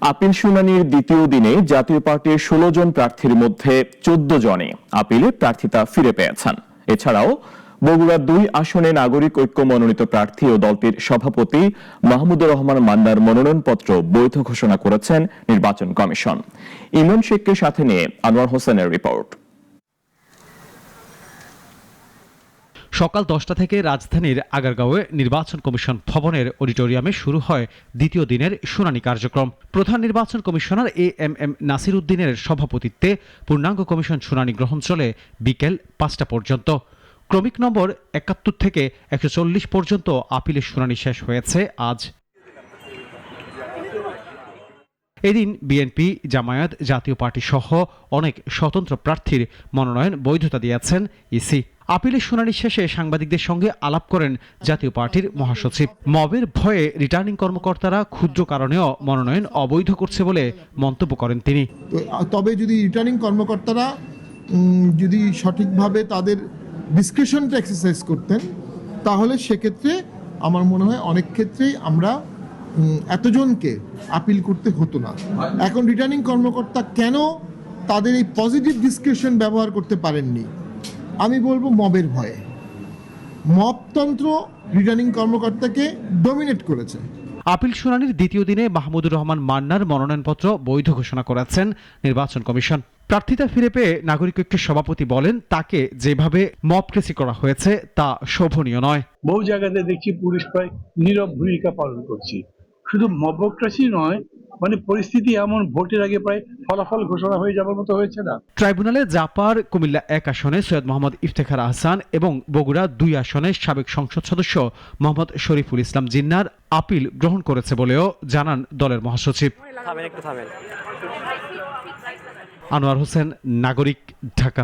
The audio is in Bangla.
আপিল শুনানির দ্বিতীয় দিনে জাতীয় পার্টির 16 জন প্রার্থীর মধ্যে 14 জনই আপিলে প্রার্থিতা ফিরে পেয়েছেন। এছাড়াও বগুড়া 2 আসনে নাগরিক ঐক্য মনোনীত প্রার্থী ও দলটির সভাপতি মাহমুদুর রহমান মান্নার মনোনয়নপত্র বৈধ ঘোষণা করেছেন নির্বাচন কমিশন। ইমরান শেখকে সাথে নিয়ে আনোয়ার হোসেনের রিপোর্ট। সকাল 10টা থেকে রাজধানীর আগারগাঁওয়ে নির্বাচন কমিশন ভবনের অডিটোরিয়ামে শুরু হয় দ্বিতীয় দিনের শুনানি কার্যক্রম। প্রধান নির্বাচন কমিশনার এএমএম নাসির উদ্দিনের সভাপতিত্বে পূর্ণাঙ্গ কমিশন শুনানি গ্রহণ চলে বিকেল 5টা পর্যন্ত। ক্রমিক নম্বর 71 থেকে 140 পর্যন্ত আপিলের শুনানি শেষ হয়েছে আজ। এদিন বিএনপি, জামায়াত, জাতীয় পার্টি সহ অনেক স্বতন্ত্র প্রার্থীর মনোনয়ন বৈধতা দিয়েছেন ইসি। আপিলের শুনানি শেষে সাংবাদিকদের সঙ্গে আলাপ করেন জাতীয় পার্টির মহাসচিব। মবের ভয়ে রিটার্নিং কর্মকর্তারা ক্ষুদ্র কারণেও মনোনয়ন অবৈধ করছে বলে মন্তব্য করেন তিনি। তবে যদি রিটার্নিং কর্মকর্তারা যদি সঠিকভাবে তাদের ডিসক্রিশনটা এক্সারসাইজ করতেন, তাহলে সেক্ষেত্রে আমার মনে হয় অনেক ক্ষেত্রেই আমরা এতজনকে আপিল করতে হতো না। এখন রিটার্নিং কর্মকর্তা কেন তাদের এই পজিটিভ ডিসক্রিশন ব্যবহার করতে পারেননি? আমি বলবো মবের ভয়ে। মবতন্ত্র রিটার্নিং কর্মকর্তাকে ডমিনেট করেছে। আপিল শুনানির দ্বিতীয় দিনে মাহমুদুর রহমান মান্নার মনোনয়নপত্র বৈধ ঘোষণা করেছেন নির্বাচন কমিশন। প্রার্থিতা ফিরে পেয়ে নাগরিক ঐক্যের সভাপতি বলেন, তাকে যেভাবে মবক্রেসি করা হয়েছে তা শোভনীয় নয়। বহু জায়গাতে দেখছি পুলিশ প্রায় নীরব ভূমিকা পালন করছে। শুধু মবক্রেসি নয়, মানে পরিস্থিতি এমন ভোটের আগে প্রায় ফলাফল ঘোষণা হয়ে যাবার মতো হয়েছে না। ট্রাইব্যুনালে জাপার কুমিল্লা 1 আসনে সৈয়দ মোহাম্মদ ইফতেখার আহসান এবং বগুড়া 2 আসনে সাবেক সংসদ সদস্য মোহাম্মদ শরীফুল ইসলাম জিন্নার আপিল গ্রহণ করেছে বলেও জানান দলের মহাসচিব। আনোয়ার হোসেন, নাগরিক, ঢাকা।